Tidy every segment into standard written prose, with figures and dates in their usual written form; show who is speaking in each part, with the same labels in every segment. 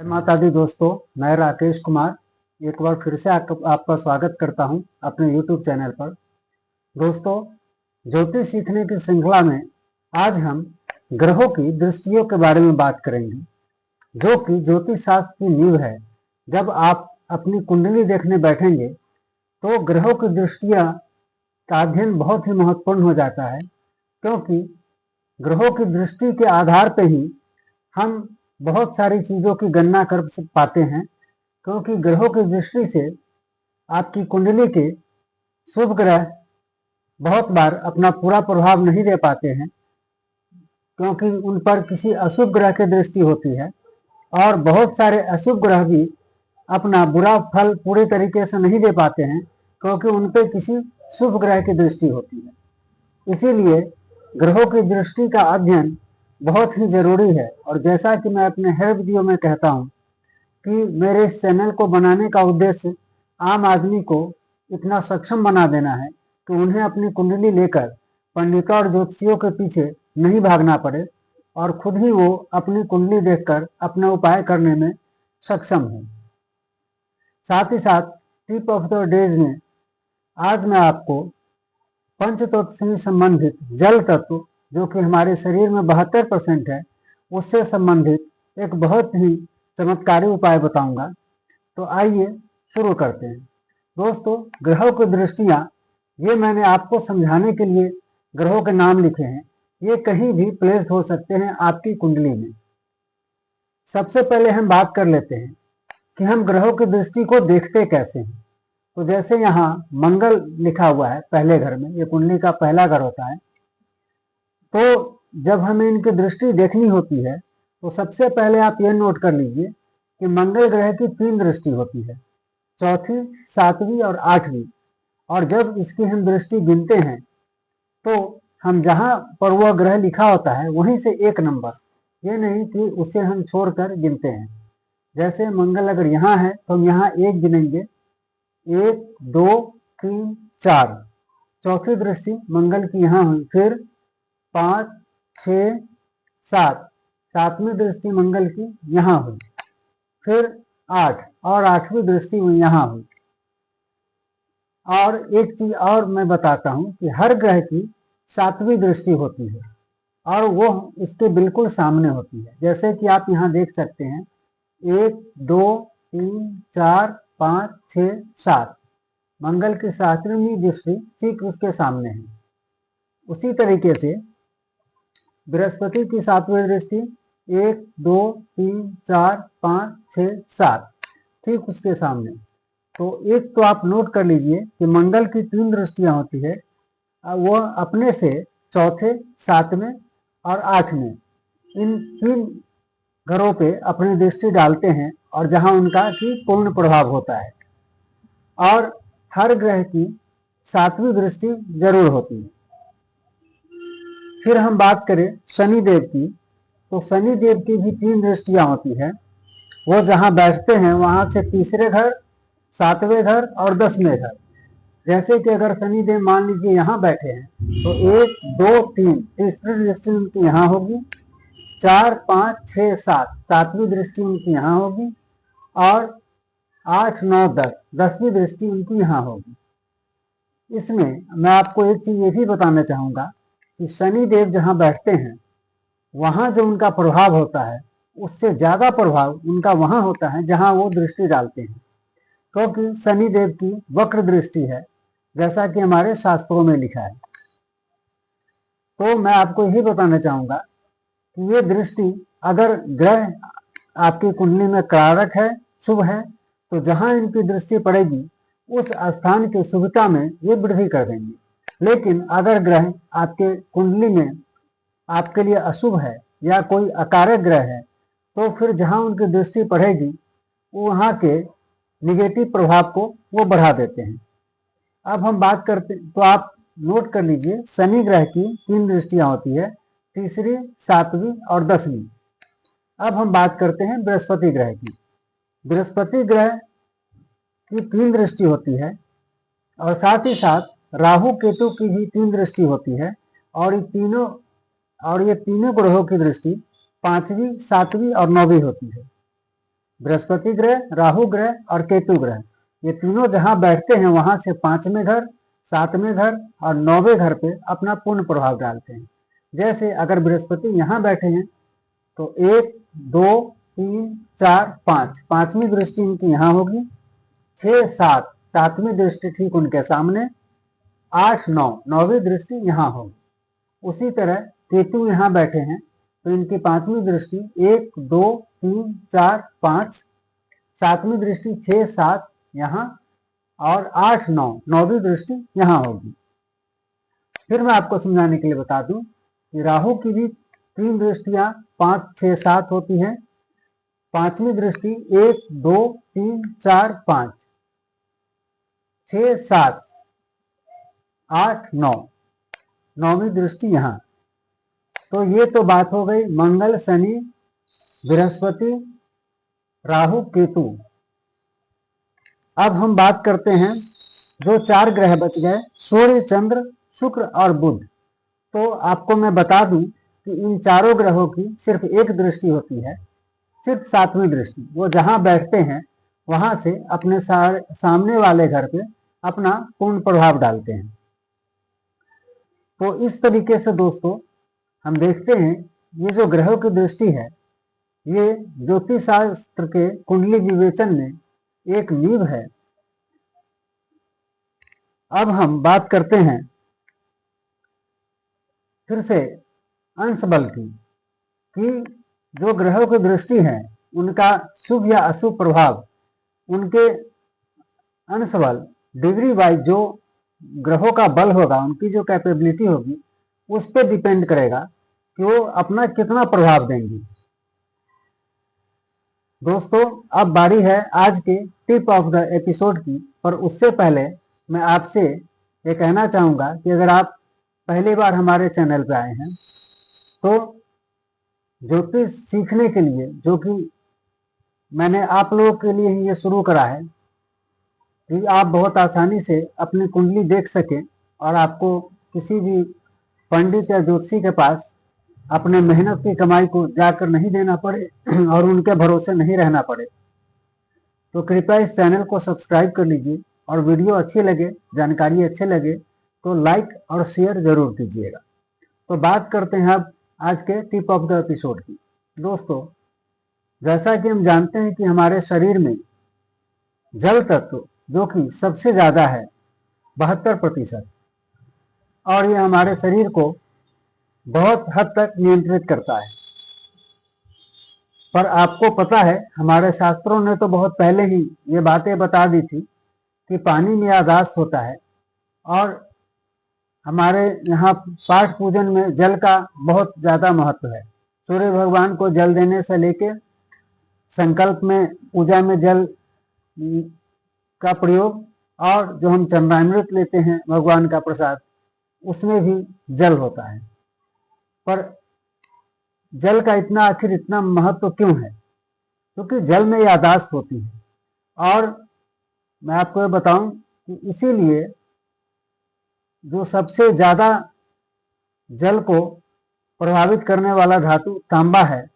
Speaker 1: जय माता दी दोस्तों, मैं राकेश कुमार एक बार फिर से आपका स्वागत करता हूं अपने YouTube चैनल पर। दोस्तों, ज्योतिष सीखने की श्रृंखला में आज हम ग्रहों की दृष्टियों के बारे में बात करेंगे, जो कि ज्योतिष शास्त्र की नींव है। जब आप अपनी कुंडली देखने बैठेंगे तो ग्रहों की दृष्टियां का अध्ययन बहुत ही महत्वपूर्ण हो जाता है, क्योंकि ग्रहों की दृष्टि के आधार पर ही हम बहुत सारी चीज़ों की गणना कर पाते हैं। क्योंकि ग्रहों की दृष्टि से आपकी कुंडली के शुभ ग्रह बहुत बार अपना पूरा प्रभाव नहीं दे पाते हैं, क्योंकि उन पर किसी अशुभ ग्रह की दृष्टि होती है, और बहुत सारे अशुभ ग्रह भी अपना बुरा फल पूरे तरीके से नहीं दे पाते हैं, क्योंकि उन पर किसी शुभ ग्रह की दृष्टि होती है। इसीलिए ग्रहों की दृष्टि का अध्ययन बहुत ही जरूरी है। और जैसा कि मैं अपने हर वीडियो में कहता हूं कि मेरे इस चैनल को बनाने का उद्देश्य आम आदमी को इतना सक्षम बना देना है कि उन्हें अपनी कुंडली लेकर पंडितों और ज्योतिषियों के पीछे नहीं भागना पड़े, और खुद ही वो अपनी कुंडली देखकर अपना उपाय करने में सक्षम हो। साथ ही साथ टिप ऑफ द डेज में आज मैं आपको पंचतत्व से संबंधित जल तत्व, जो कि हमारे शरीर में 72% है, उससे संबंधित एक बहुत ही चमत्कारी उपाय बताऊंगा। तो आइए शुरू करते हैं। दोस्तों, ग्रहों की दृष्टियां, ये मैंने आपको समझाने के लिए ग्रहों के नाम लिखे हैं। ये कहीं भी प्लेस्ड हो सकते हैं आपकी कुंडली में। सबसे पहले हम बात कर लेते हैं कि हम ग्रहों की दृष्टि को देखते कैसे हैं। तो जैसे यहाँ मंगल लिखा हुआ है पहले घर में, ये कुंडली का पहला घर होता है। तो जब हमें इनकी दृष्टि देखनी होती है तो सबसे पहले आप ये नोट कर लीजिए कि मंगल ग्रह की 3 दृष्टि होती है, चौथी, सातवीं और आठवीं। और जब इसकी हम दृष्टि गिनते हैं तो हम जहां पर वह ग्रह लिखा होता है वहीं से एक नंबर, ये नहीं कि उसे हम छोड़कर गिनते हैं। जैसे मंगल अगर यहाँ है तो हम यहाँ एक गिनेंगे, 1 2 3 4। चौथी दृष्टि मंगल की यहाँ हुई, फिर 5 6 7, सातवीं दृष्टि मंगल की यहाँ हुई, फिर 8 और आठवीं दृष्टि यहाँ हुई। और एक चीज और मैं बताता हूं कि हर ग्रह की 7वीं दृष्टि होती है, और वो इसके बिल्कुल सामने होती है। जैसे कि आप यहाँ देख सकते हैं, 1 2 3 4 5 6 7, मंगल की 7वीं दृष्टि ठीक उसके सामने है। उसी तरीके से बृहस्पति की 7वीं दृष्टि 1 2 3 4 5 6 7 ठीक उसके सामने। तो एक तो आप नोट कर लीजिए कि मंगल की 3 दृष्टियां होती है, वह अपने से चौथे, 7वें और 8वें, इन 3 घरों पे अपनी दृष्टि डालते हैं, और जहां उनका की पूर्ण प्रभाव होता है। और हर ग्रह की 7वीं दृष्टि जरूर होती है। फिर हम बात करें शनि देव की, तो शनि देव की भी 3 दृष्टियां होती है। वो जहां बैठते हैं वहां से तीसरे घर, 7वें घर और 10वें घर। जैसे कि अगर शनि देव मान लीजिए यहाँ बैठे हैं तो 1 2 3 तीसरी दृष्टि उनकी यहाँ होगी, 4 5 6 7 सातवीं दृष्टि उनकी यहाँ होगी, और 8 9 10 10वीं दृष्टि उनकी यहाँ होगी। इसमें मैं आपको एक चीज ये भी बताना चाहूंगा कि शनि देव जहाँ बैठते हैं वहां जो उनका प्रभाव होता है, उससे ज्यादा प्रभाव उनका वहां होता है जहां वो दृष्टि डालते हैं, क्योंकि शनि देव की वक्र दृष्टि है, जैसा कि हमारे शास्त्रों में लिखा है। तो मैं आपको यही बताना चाहूंगा कि ये दृष्टि अगर ग्रह आपकी कुंडली में कारक है, शुभ है, तो जहां इनकी दृष्टि पड़ेगी उस स्थान की शुभता में ये वृद्धि कर देंगे। लेकिन अगर ग्रह आपके कुंडली में आपके लिए अशुभ है या कोई अकारक ग्रह है, तो फिर जहां उनकी दृष्टि पड़ेगी वहां के निगेटिव प्रभाव को वो बढ़ा देते हैं। अब हम बात करते, तो आप नोट कर लीजिए, शनि ग्रह की 3 दृष्टियां होती है, तीसरी, 7वीं और 10वीं। अब हम बात करते हैं बृहस्पति ग्रह की। बृहस्पति ग्रह की 3 दृष्टि होती है, और साथ ही साथ राहु केतु की भी 3 दृष्टि होती है। और ये तीनों ग्रहों की दृष्टि 5वीं, 7वीं और 9वीं होती है। बृहस्पति ग्रह, राहु ग्रह और केतु ग्रह, ये तीनों जहां बैठते हैं वहां से 5वें घर, 7वें घर और 9वें घर पे अपना पूर्ण प्रभाव डालते हैं। जैसे अगर बृहस्पति यहाँ बैठे हैं तो 1, 2, 3, 4, 5, 5वीं दृष्टि इनकी यहाँ होगी, 6, 7, 7वीं दृष्टि ठीक उनके सामने, 8, 9, 9वीं दृष्टि यहाँ होगी। उसी तरह केतु यहाँ बैठे हैं तो इनकी 5वीं दृष्टि 1, 2, 3, 4, 5, 7वीं दृष्टि 6, 7 यहाँ और 8, 9, 9वीं दृष्टि यहाँ होगी। फिर मैं आपको समझाने के लिए बता दूं कि राहु की भी 3 दृष्टियां 5, 6, 7 होती हैं। 5वीं दृष्टि 1, 2, 3, 4, 5, 6, 7, 8, 9, 9वीं दृष्टि यहाँ। तो ये तो बात हो गई मंगल, शनि, बृहस्पति, राहु, केतु। अब हम बात करते हैं जो 4 ग्रह बच गए, सूर्य, चंद्र, शुक्र और बुध। तो आपको मैं बता दूं कि इन चारों ग्रहों की सिर्फ एक दृष्टि होती है, सिर्फ 7वीं दृष्टि। वो जहां बैठते हैं वहां से अपने सामने वाले घर पे अपना पूर्ण प्रभाव डालते हैं। तो इस तरीके से दोस्तों हम देखते हैं ये जो ग्रहों की दृष्टि है ये ज्योतिष शास्त्र के कुंडली विवेचन में एक नींव है। अब हम बात करते हैं फिर से अंश बल की, कि जो ग्रहों की दृष्टि है उनका शुभ या अशुभ प्रभाव उनके अंश बल डिग्री वाइज जो ग्रहों का बल होगा, उनकी जो कैपेबिलिटी होगी उस पर डिपेंड करेगा कि वो अपना कितना प्रभाव देंगी। दोस्तों अब बारी है आज के टिप ऑफ द एपिसोड की, पर उससे पहले मैं आपसे ये कहना चाहूँगा कि अगर आप पहली बार हमारे चैनल पर आए हैं तो ज्योतिष सीखने के लिए, जो कि मैंने आप लोगों के लिए ही ये शुरू करा है कि आप बहुत आसानी से अपनी कुंडली देख सकें और आपको किसी भी पंडित या ज्योतिषी के पास अपने मेहनत की कमाई को जाकर नहीं देना पड़े और उनके भरोसे नहीं रहना पड़े। तो कृपया इस चैनल को सब्सक्राइब कर लीजिए और वीडियो अच्छी लगे, जानकारी अच्छे लगे तो लाइक और शेयर जरूर कीजिएगा। तो बात करते हैं अब आज के टिप ऑफ द एपिसोड की। दोस्तों जैसा कि हम जानते हैं कि हमारे शरीर में जल तत्व जो कि सबसे ज्यादा है 72%, और ये हमारे शरीर को बहुत हद तक नियंत्रित करता है। पर आपको पता है हमारे शास्त्रों ने तो बहुत पहले ही ये बातें बता दी थी कि पानी में आकाश होता है, और हमारे यहाँ पाठ पूजन में जल का बहुत ज्यादा महत्व है। सूर्य भगवान को जल देने से लेके संकल्प में पूजा में जल का प्रयोग, और जो हम चंद्रामृत लेते हैं भगवान का प्रसाद उसमें भी जल होता है। पर जल का आखिर इतना महत्व क्यों है? क्योंकि जल में यादाश्त होती है। और मैं आपको ये बताऊं कि इसीलिए जो सबसे ज्यादा जल को प्रभावित करने वाला धातु तांबा है,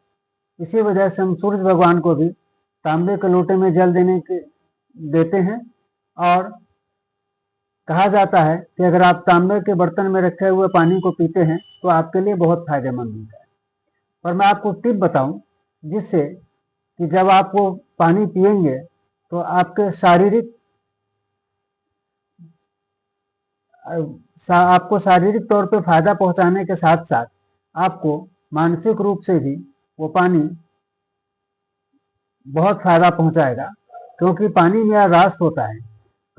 Speaker 1: इसी वजह से हम सूर्य भगवान को भी तांबे के लोटे में जल देते हैं। और कहा जाता है कि अगर आप तांबे के बर्तन में रखे हुए पानी को पीते हैं तो आपके लिए बहुत फायदेमंद होता है। पर मैं आपको टिप बताऊं जिससे कि जब आप वो पानी पिएंगे तो आपके आपको शारीरिक तौर पे फायदा पहुंचाने के साथ साथ आपको मानसिक रूप से भी वो पानी बहुत फायदा पहुंचाएगा, क्योंकि पानी में रास होता है।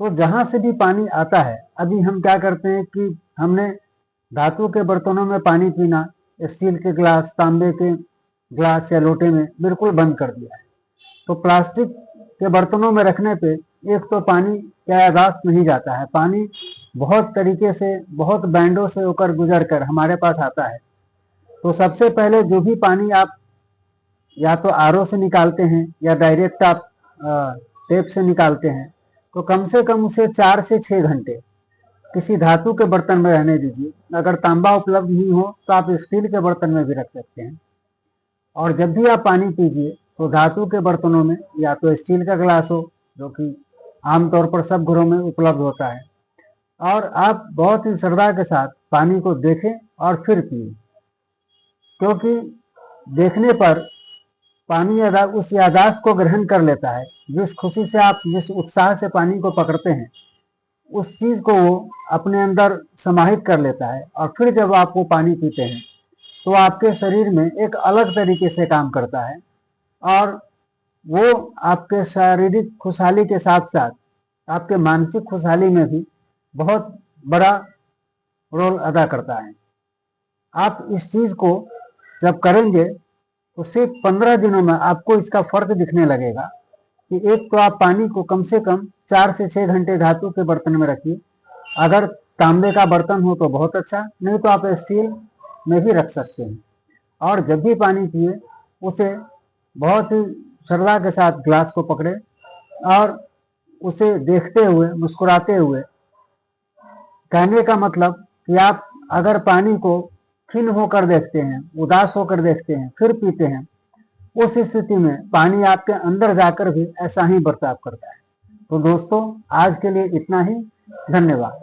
Speaker 1: तो जहां से भी पानी आता है, अभी हम क्या करते हैं कि हमने धातु के बर्तनों में पानी पीना, स्टील के ग्लास, तांबे के ग्लास या लोटे में बिल्कुल बंद कर दिया है। तो प्लास्टिक के बर्तनों में रखने पे एक तो पानी का यादाश्त नहीं जाता है, पानी बहुत तरीके से, बहुत बैंडों से होकर गुजर कर हमारे पास आता है। तो सबसे पहले जो भी पानी आप या तो आरओ से निकालते हैं या डायरेक्ट आप टेप से निकालते हैं, तो कम से कम उसे 4 से 6 घंटे किसी धातु के बर्तन में रहने दीजिए। अगर तांबा उपलब्ध नहीं हो तो आप स्टील के बर्तन में भी रख सकते हैं। और जब भी आप पानी पीजिए तो धातु के बर्तनों में या तो स्टील का गिलास हो, जो कि आमतौर पर सब घरों में उपलब्ध होता है, और आप बहुत ही श्रद्धा के साथ पानी को देखें और फिर पिए, क्योंकि देखने पर पानी उस यादाश्त को ग्रहण कर लेता है। जिस खुशी से आप, जिस उत्साह से पानी को पकड़ते हैं, उस चीज को वो अपने अंदर समाहित कर लेता है, और फिर जब आप वो पानी पीते हैं तो आपके शरीर में एक अलग तरीके से काम करता है, और वो आपके शारीरिक खुशहाली के साथ साथ आपके मानसिक खुशहाली में भी बहुत बड़ा रोल अदा करता है। आप इस चीज को जब करेंगे तो सिर्फ 15 दिनों में आपको इसका फर्क दिखने लगेगा कि एक तो आप पानी को कम से कम 4 से 6 घंटे धातु के बर्तन में रखिए। अगर तांबे का बर्तन हो तो बहुत अच्छा, नहीं तो आप स्टील में भी रख सकते हैं। और जब भी पानी पिए उसे बहुत ही श्रद्धा के साथ ग्लास को पकड़े और उसे देखते हुए, मुस्कुराते हुए। कहने का मतलब कि आप अगर पानी को खिन्न होकर देखते हैं, उदास होकर देखते हैं, फिर पीते हैं, उस स्थिति में पानी आपके अंदर जाकर भी ऐसा ही बर्ताव करता है। तो दोस्तों, आज के लिए इतना ही। धन्यवाद।